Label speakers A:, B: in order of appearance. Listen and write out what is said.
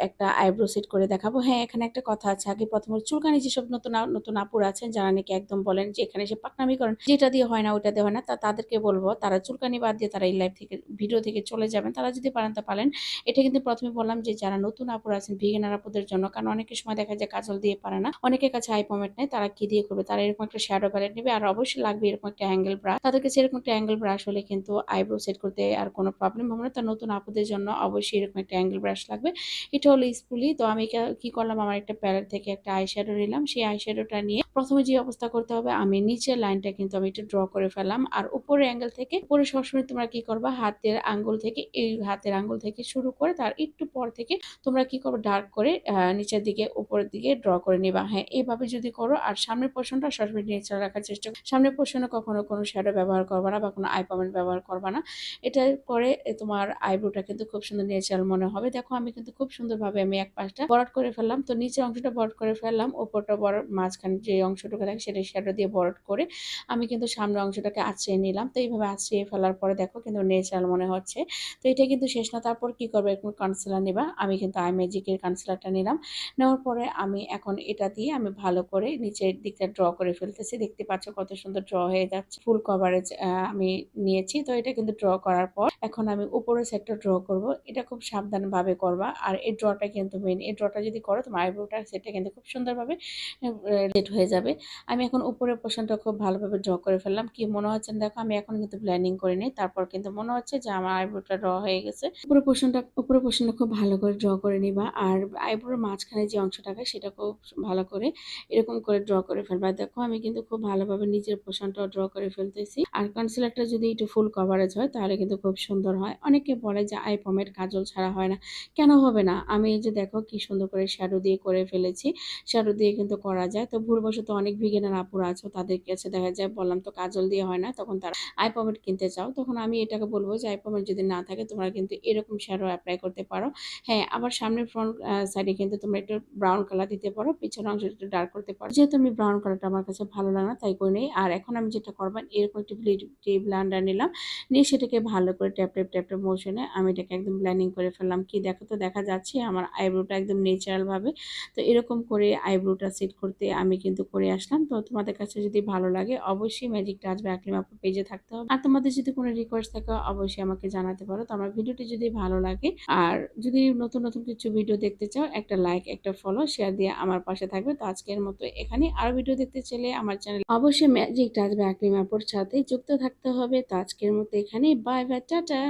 A: একটা eyebrow set করে দেখাবো। হ্যাঁ, এখানে একটা কথা আছে। আগে প্রথমে চুলকানি যেসব নতুন আপুরা আছেন যারা নাকি একদম বলেন যে এখানে এসে পাকনামি করেন, যেটা দিয়ে হয় না ওইটা দিয়ে হয় না। তাদেরকে বলবো তারা চুলকানি বাদ দিয়ে তারা এই লাইভ থেকে ভিডিও থেকে চলে যাবেন। তারা যদি পারেন তা পারেন। এটা কিন্তু প্রথমে বললাম যে যারা নতুন আপুরা আছেন বিগিনার আপুদের জন্য। কারণ অনেকের সময় দেখা যায় কাজল দিয়ে পারে না। অনেকের কাছে আই পমেড নেই। তারা কি দিয়ে করবে? তারা এরকম একটা শ্যাডো প্যালেট নিবে আর অবশ্যই লাগবে এরকম একটা অ্যাঙ্গেল ব্রাশ। তাদের কাছে এরকম একটা অ্যাঙ্গেল ব্রাশ হলে কিন্তু আইব্রো সেট করতে আর কোনো প্রবলেম হবে না। তো নতুন আপুদের জন্য অবশ্যই এরকম একটা অ্যাঙ্গেল ব্রাশ লাগবে। এটা হলো স্পুলি। তো আমি কি করলাম, আমার একটা প্যালেট থেকে একটা আইশ্যাডো নিলাম। সেই আইশ্যাডোটা নিয়ে প্রথমে যে অবস্থা করতে হবে, আমি নিচের লাইনটা কিন্তু আমি একটু ড্র করে ফেললাম। আর উপরের অ্যাঙ্গেল থেকে উপরে সবসময় তোমরা কি করবা, হাতের আঙ্গুল থেকে এই হাতের আঙ্গুল থেকে শুরু করে তার একটু পর থেকে তোমরা কি করবে, ডার্ক করে নিচের দিকে উপরের দিকে ড্র করে নিবা। হ্যাঁ, এইভাবে যদি করো আর সামনের পোর্শনটা সবসময় নেচার রাখার চেষ্টা করো। সামনের পোর্শনে কখনো কোনো শ্যাডো ব্যবহার করবা না বা কোনো আই পমেন্ট ব্যবহার করবা না। এটার পরে তোমার আইব্রোটা কিন্তু খুব সুন্দর ন্যাচারাল মনে হবে। দেখো আমি কিন্তু খুব সুন্দরভাবে আমি এক পাশটা বরট করে ফেললাম। তো নিচের অংশটা বরট করে ফেললাম, উপরটা বরট, মাঝখানে যে অংশটুকু থাকে সেটা শ্যাডো দিয়ে বরট করে আমি কিন্তু সামনের অংশটাকে আঁচড়িয়ে নিলাম। তো এইভাবে আঁচড়িয়ে ফেলার পরে দেখো কিন্তু ন্যাচারাল মনে হচ্ছে। তো এটা কিন্তু শেষ না, তারপর কি করবে, একটু কনসিলার নিবা। আমি কিন্তু আই ম্যাজিকের কনসিলারটা নিলাম। নেওয়ার পরে আমি এখন এটা দিয়ে আমি ভালো করে নিচের দিকটা ড্র করে ফেলতেছি। দেখতে পাচ্ছ কত সুন্দর ড্র হয়ে যাচ্ছে। ফুল কভারেজ আমি নিয়েছি। তো এটা কিন্তু ড্র করার পর এখন আমি উপরের সাইডটা ড্র করব। এটা খুব সাবধানভাবে করবা। আর এই ড্রটা কিন্তু মেইন। এই ড্রটা যদি করো তোমার আইব্রোটা সেটা কিন্তু খুব সুন্দরভাবে সেট হয়ে যাবে। আমি এখন উপরের পোর্শনটা খুব ভালোভাবে ড্র করে ফেললাম। কি মনে হচ্ছে দেখো, আমি এখন কিন্তু ব্লেন্ডিং করে নিই। তারপর কিন্তু মনে হচ্ছে যে আমার আইব্রোটা ড্র হয়ে গেছে। উপরের পোর্শনটা খুব ভালো করে ড্র করে নিবা। আর আইব্রোর মাঝখানে যে অংশটাকে সেটা খুব ভালো করে এরকম করে ড্র করে ফেলবা। দেখো আমি কিন্তু খুব ভালোভাবে নিচের পোর্শনটাও ড্র করে ফেলতেছি। আর কনসিলারটা যদি একটু ফুল কভারেজ হয় তাহলে কিন্তু খুব সুন্দর হয়। অনেকে বলে যে আই পমেড কাজল ছাড়া হয় না, কেন হবে না? আমি এই যে দেখো কি সুন্দর করে শ্যাডো দিয়ে করে ফেলেছি। শ্যাডো দিয়ে কিন্তু করা যায়। তো ভুলবশত অনেক বিগিনার আপুরা আছে, তাদের কাছে দেখা যায় বললাম তো কাজল দিয়ে হয় না, তখন তারা আই পমেড কিনতে চাও। তখন আমি এটাকে বলবো যে আই পমেড যদি না থাকে তোমরা কিন্তু এরকম শ্যাডো অ্যাপ্লাই করতে পারো। হ্যাঁ, আবার সামনের ফ্রন্ট সাইডে কিন্তু তোমরা একটু ব্রাউন কালার দিতে পারো, পিছনের অংশটা একটু ডার্ক করতে পারো। যেহেতু আমি ব্রাউন কালারটা আমার কাছে ভালো লাগে না তাই করে নেই। আর এখন আমি যেটা করবো, এরকম একটি বিউটি ব্লেন্ডার নিলাম, নিয়ে সেটাকে ভালো করে ট্যাপ মোশনে আমি এটাকে একদম ব্লেন্ডিং করে ফেললাম। কি দেখো তো, দেখা যাচ্ছে আমার আইব্রোটা একদম ন্যাচারাল ভাবে। তো এরকম করে আইব্রোটা সেট করতে আমি কিন্তু করে আসলাম। তো তোমাদের কাছে যদি ভালো লাগে অবশ্যই ম্যাজিক টাচ বা আকলিমা আপু পেজে থাকতে হবে। আর তোমাদের যদি কোনো রিকোয়েস্ট থাকে অবশ্যই আমাকে জানাতে পারো। তো আমার ভিডিওটি যদি ভালো লাগে আর যদি নতুন নতুন কিছু ভিডিও দেখতে চাও, একটা লাইক, একটা ফলো, শেয়ার দিয়ে আমার পাশে থাকবে। তো আজকের মতো এখানে, আর ভিডিও দেখতে চাইলে আমার চ্যানেল অবশ্যই ম্যাজিক টাচ বা আকলিমা আপুর সাথে যুক্ত থাকতে হবে। তো আজকের মতো এখানে, বাই বাই, টাটা।